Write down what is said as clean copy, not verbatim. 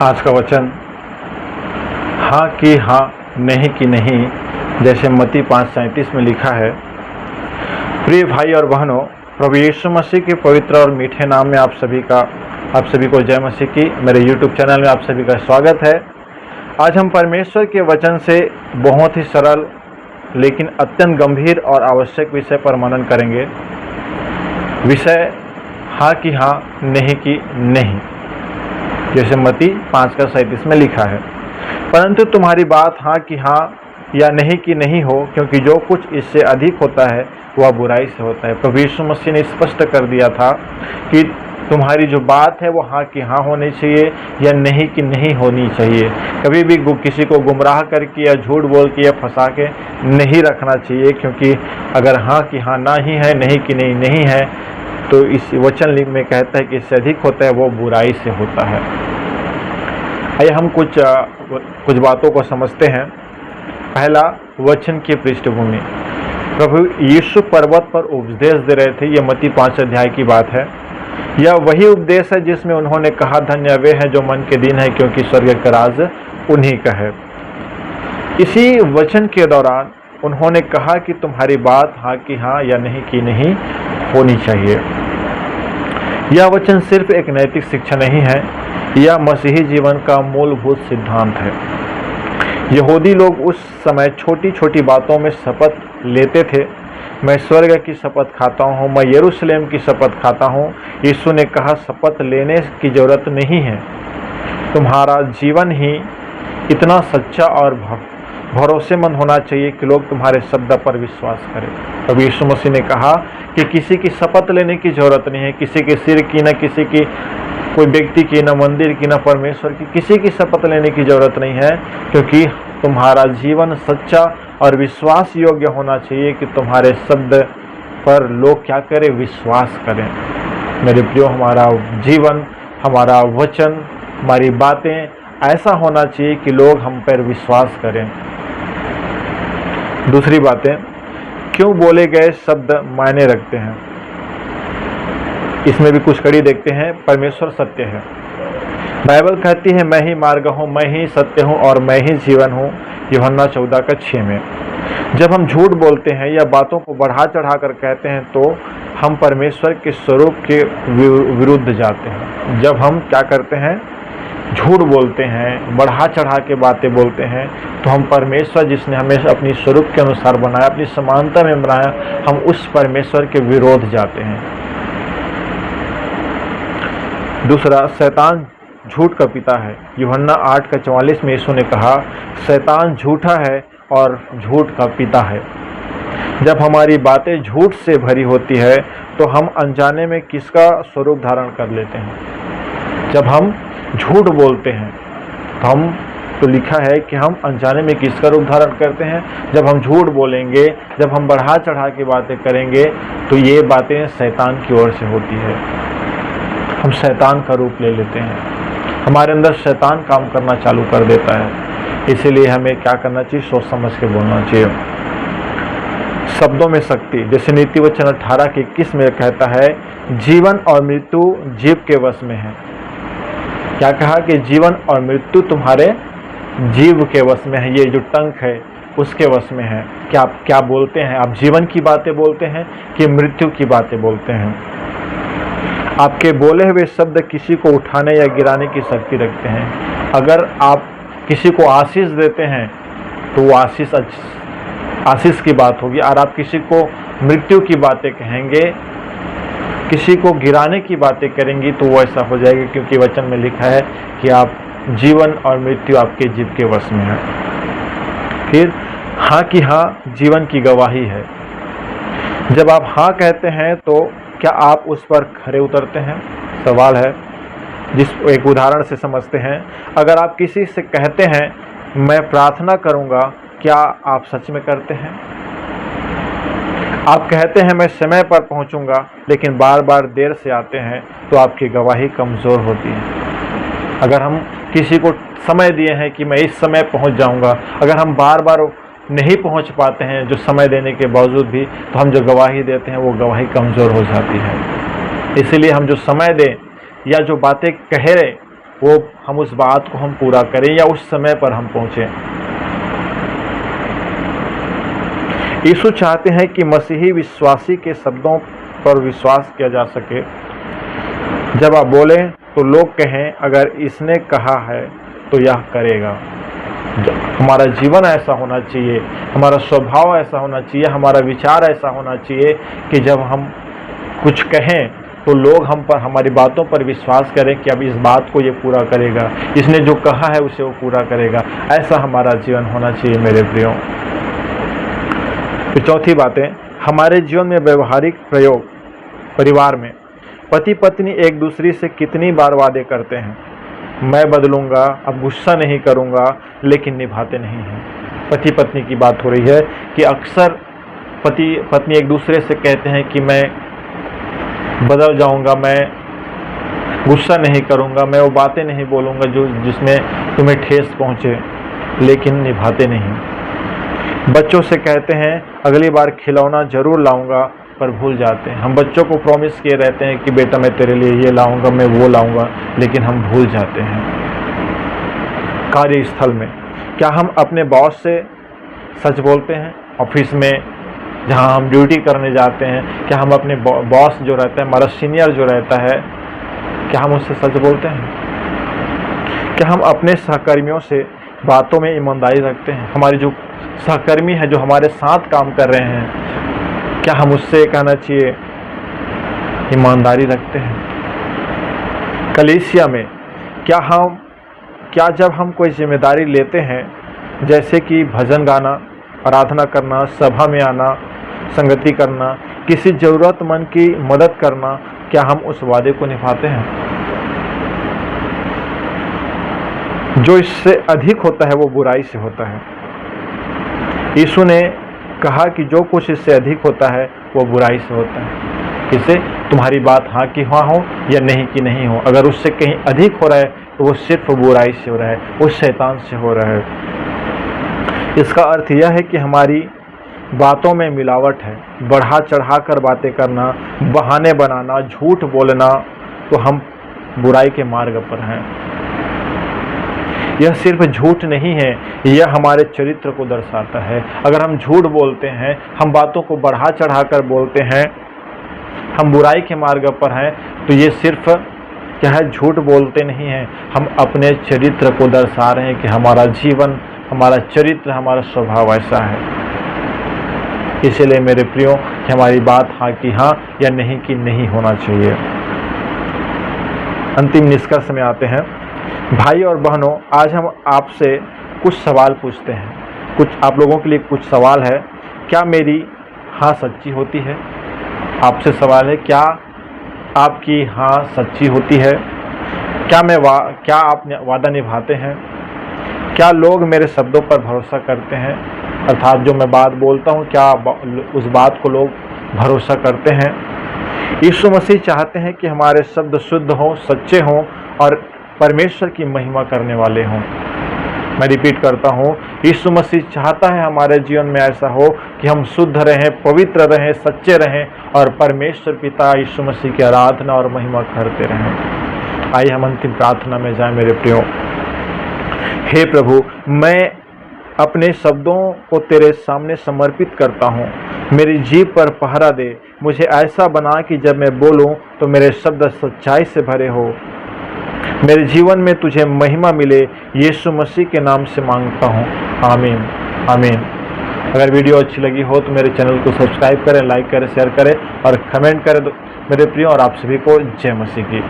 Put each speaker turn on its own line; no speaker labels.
आज का वचन हाँ की हाँ, नहीं की नहीं, जैसे मत्ती 5:37 में लिखा है। प्रिय भाई और बहनों, प्रभु यीशु मसीह के पवित्र और मीठे नाम में आप सभी को जय मसीह की। मेरे YouTube चैनल में आप सभी का स्वागत है। आज हम परमेश्वर के वचन से बहुत ही सरल लेकिन अत्यंत गंभीर और आवश्यक विषय पर मनन करेंगे। विषय हाँ की हाँ, नहीं की नहीं, जैसे मत्ती 5:37 में लिखा है। परंतु तुम्हारी बात हाँ की हाँ या नहीं की नहीं हो, क्योंकि जो कुछ इससे अधिक होता है वह बुराई से होता है। प्रभु यीशु मसीह ने स्पष्ट कर दिया था कि तुम्हारी जो बात है वो हाँ की हाँ होनी चाहिए या नहीं की नहीं होनी चाहिए। कभी भी किसी को गुमराह करके या झूठ बोल के या फंसा के नहीं रखना चाहिए, क्योंकि अगर हाँ की हाँ ना ही है, नहीं की नहीं नहीं है, तो इस वचन में कहता है कि इससे अधिक होता है वो बुराई से होता है। आइए हम कुछ बातों को समझते हैं। पहला, वचन की पृष्ठभूमि। प्रभु यीशु पर्वत पर उपदेश दे रहे थे। ये मत्ती 5 अध्याय की बात है। यह वही उपदेश है जिसमें उन्होंने कहा, धन्य वे हैं जो मन के दीन है, क्योंकि स्वर्ग का राज उन्हीं का है। इसी वचन के दौरान उन्होंने कहा कि तुम्हारी बात हाँ की हाँ या नहीं की नहीं होनी चाहिए। यह वचन सिर्फ एक नैतिक शिक्षा नहीं है, यह मसीही जीवन का मूलभूत सिद्धांत है। यहूदी लोग उस समय छोटी छोटी बातों में शपथ लेते थे। मैं स्वर्ग की शपथ खाता हूँ, मैं यरूशलेम की शपथ खाता हूँ। यीशु ने कहा, शपथ लेने की जरूरत नहीं है, तुम्हारा जीवन ही इतना सच्चा और भरोसेमंद होना चाहिए कि लोग तुम्हारे शब्द पर विश्वास करें। तब यीशु मसीह ने कहा कि किसी की शपथ लेने की जरूरत नहीं है, किसी के सिर की, न किसी की, कोई व्यक्ति की, न मंदिर की, न परमेश्वर की, किसी की शपथ लेने की जरूरत नहीं है, क्योंकि तुम्हारा जीवन सच्चा और विश्वास योग्य होना चाहिए कि तुम्हारे शब्द पर लोग क्या करें, विश्वास करें। मेरे प्रियो, हमारा जीवन, हमारा वचन, हमारी बातें ऐसा होना चाहिए कि लोग हम पर विश्वास करें। दूसरी बातें, क्यों बोले गए शब्द मायने रखते हैं, इसमें भी कुछ कड़ी देखते हैं। परमेश्वर सत्य है। बाइबल कहती है, मैं ही मार्ग हूँ, मैं ही सत्य हूँ और मैं ही जीवन हूँ, यूहन्ना 14:6 में। जब हम झूठ बोलते हैं या बातों को बढ़ा चढ़ा कर कहते हैं तो हम परमेश्वर के स्वरूप के विरुद्ध जाते हैं। जब हम क्या करते हैं, झूठ बोलते हैं, बढ़ा चढ़ा के बातें बोलते हैं, तो हम परमेश्वर जिसने हमें अपनी स्वरूप के अनुसार बनाया, अपनी समानता में बनाया, हम उस परमेश्वर के विरोध जाते हैं। दूसरा, शैतान झूठ का पिता है। यूहन्ना 8:44 में यीशु ने कहा, शैतान झूठा है और झूठ का पिता है। जब हमारी बातें झूठ से भरी होती है तो हम अनजाने में किसका स्वरूप धारण कर लेते हैं। जब हम झूठ बोलते हैं तो लिखा है कि हम अनजाने में किसका रूप धारण करते हैं। जब हम झूठ बोलेंगे, जब हम बढ़ा चढ़ा के बातें करेंगे, तो ये बातें शैतान की ओर से होती है। हम शैतान का रूप ले लेते हैं, हमारे अंदर शैतान काम करना चालू कर देता है। इसीलिए हमें क्या करना चाहिए, सोच समझ के बोलना चाहिए। शब्दों में शक्ति, जैसे नीति वचन 18:21 में कहता है, जीवन और मृत्यु जीव के वश में है। क्या कहा कि जीवन और मृत्यु तुम्हारे जीव के वश में है। ये जो टंक है उसके वश में है कि आप क्या बोलते हैं। आप जीवन की बातें बोलते हैं कि मृत्यु की बातें बोलते हैं। आपके बोले हुए शब्द किसी को उठाने या गिराने की शक्ति रखते हैं। अगर आप किसी को आशीष देते हैं तो वो आशीष की बात होगी, और आप किसी को मृत्यु की बातें कहेंगे, किसी को गिराने की बातें करेंगी, तो वो ऐसा हो जाएगा, क्योंकि वचन में लिखा है कि आप जीवन और मृत्यु आपके जीव के वश में है। फिर हाँ की हाँ जीवन की गवाही है। जब आप हाँ कहते हैं तो क्या आप उस पर खरे उतरते हैं, सवाल है। एक उदाहरण से समझते हैं। अगर आप किसी से कहते हैं, मैं प्रार्थना करूंगा, क्या आप सच में करते हैं? आप कहते हैं, मैं समय पर पहुंचूंगा, लेकिन बार बार देर से आते हैं, तो आपकी गवाही कमज़ोर होती है। अगर हम किसी को समय दिए हैं कि मैं इस समय पहुंच जाऊंगा, अगर हम बार बार नहीं पहुंच पाते हैं जो समय देने के बावजूद भी, तो हम जो गवाही देते हैं वो गवाही कमज़ोर हो जाती है। इसीलिए हम जो समय दें या जो बातें कह रहे वो हम उस बात को हम पूरा करें या उस समय पर हम पहुँचें। यीशु चाहते हैं कि मसीही विश्वासी के शब्दों पर विश्वास किया जा सके। जब आप बोलें तो लोग कहें, अगर इसने कहा है तो यह करेगा। हमारा जीवन ऐसा होना चाहिए, हमारा स्वभाव ऐसा होना चाहिए, हमारा विचार ऐसा होना चाहिए कि जब हम कुछ कहें तो लोग हम पर, हमारी बातों पर विश्वास करें कि अब इस बात को ये पूरा करेगा, इसने जो कहा है उसे वो पूरा करेगा। ऐसा हमारा जीवन होना चाहिए मेरे प्रियो। फिर चौथी बातें, हमारे जीवन में व्यवहारिक प्रयोग। परिवार में पति पत्नी एक दूसरे से कितनी बार वादे करते हैं, मैं बदलूंगा, अब गुस्सा नहीं करूंगा, लेकिन निभाते नहीं हैं। पति पत्नी की बात हो रही है कि अक्सर पति पत्नी एक दूसरे से कहते हैं कि मैं बदल जाऊंगा, मैं गुस्सा नहीं करूंगा, मैं वो बातें नहीं बोलूंगा जो जिसमें तुम्हें ठेस पहुंचे, लेकिन निभाते नहीं। बच्चों से कहते हैं अगली बार खिलौना जरूर लाऊंगा, पर भूल जाते हैं। हम बच्चों को प्रॉमिस किए रहते हैं कि बेटा मैं तेरे लिए ये लाऊंगा, मैं वो लाऊंगा, लेकिन हम भूल जाते हैं। कार्यस्थल में क्या हम अपने बॉस से सच बोलते हैं? ऑफिस में जहां हम ड्यूटी करने जाते हैं, क्या हम अपने बॉस जो रहता है, हमारा सीनियर जो रहता है, क्या हम उससे सच बोलते हैं? क्या हम अपने सहकर्मियों से बातों में ईमानदारी रखते हैं? हमारे जो सहकर्मी हैं, जो हमारे साथ काम कर रहे हैं, क्या हम उससे कहना चाहिए ईमानदारी रखते हैं? कलीसिया में क्या जब हम कोई जिम्मेदारी लेते हैं, जैसे कि भजन गाना, आराधना करना, सभा में आना, संगति करना, किसी ज़रूरतमंद की मदद करना, क्या हम उस वादे को निभाते हैं? जो इससे अधिक होता है वो बुराई से होता है। यीशु ने कहा कि जो कुछ इससे अधिक होता है वो बुराई से होता है। किसे? तुम्हारी बात हाँ की हाँ हो या नहीं की नहीं हो। अगर उससे कहीं अधिक हो रहा है तो वो सिर्फ बुराई से हो रहा है, वो शैतान से हो रहा है। इसका अर्थ यह है कि हमारी बातों में मिलावट है, बढ़ा चढ़ा कर बातें करना, बहाने बनाना, झूठ बोलना, तो हम बुराई के मार्ग पर हैं। यह सिर्फ झूठ नहीं है, यह हमारे चरित्र को दर्शाता है। अगर हम झूठ बोलते हैं, हम बातों को बढ़ा चढ़ा कर बोलते हैं, हम बुराई के मार्ग पर हैं, तो ये सिर्फ क्या है, झूठ बोलते नहीं हैं, हम अपने चरित्र को दर्शा रहे हैं कि हमारा जीवन, हमारा चरित्र, हमारा स्वभाव ऐसा है। इसलिए मेरे प्रियो, कि हमारी बात हाँ की हाँ या नहीं की नहीं होना चाहिए। अंतिम निष्कर्ष में आते हैं। भाई और बहनों, आज हम आपसे कुछ सवाल पूछते हैं। कुछ आप लोगों के लिए कुछ सवाल है। क्या मेरी हाँ सच्ची होती है? आपसे सवाल है, क्या आपकी हाँ सच्ची होती है? क्या आप वादा निभाते हैं? क्या लोग मेरे शब्दों पर भरोसा करते हैं? अर्थात जो मैं बात बोलता हूँ, क्या उस बात को लोग भरोसा करते हैं? यीशु मसीह चाहते हैं कि हमारे शब्द शुद्ध हों, सच्चे हों और परमेश्वर की महिमा करने वाले हों। मैं रिपीट करता हूँ, यीशु मसीह चाहता है हमारे जीवन में ऐसा हो कि हम शुद्ध रहें, पवित्र रहें, सच्चे रहें और परमेश्वर पिता यीशु मसीह की आराधना और महिमा करते रहें। आइए हम अंतिम प्रार्थना में जाएं मेरे प्रियो। हे प्रभु, मैं अपने शब्दों को तेरे सामने समर्पित करता हूँ। मेरी जीभ पर पहरा दे, मुझे ऐसा बना कि जब मैं बोलूँ तो मेरे शब्द सच्चाई से भरे हो। मेरे जीवन में तुझे महिमा मिले, यीशु मसीह के नाम से मांगता हूँ, आमीन आमीन। अगर वीडियो अच्छी लगी हो तो मेरे चैनल को सब्सक्राइब करें, लाइक करें, शेयर करें और कमेंट करें मेरे प्रिय। और आप सभी को जय मसीह की।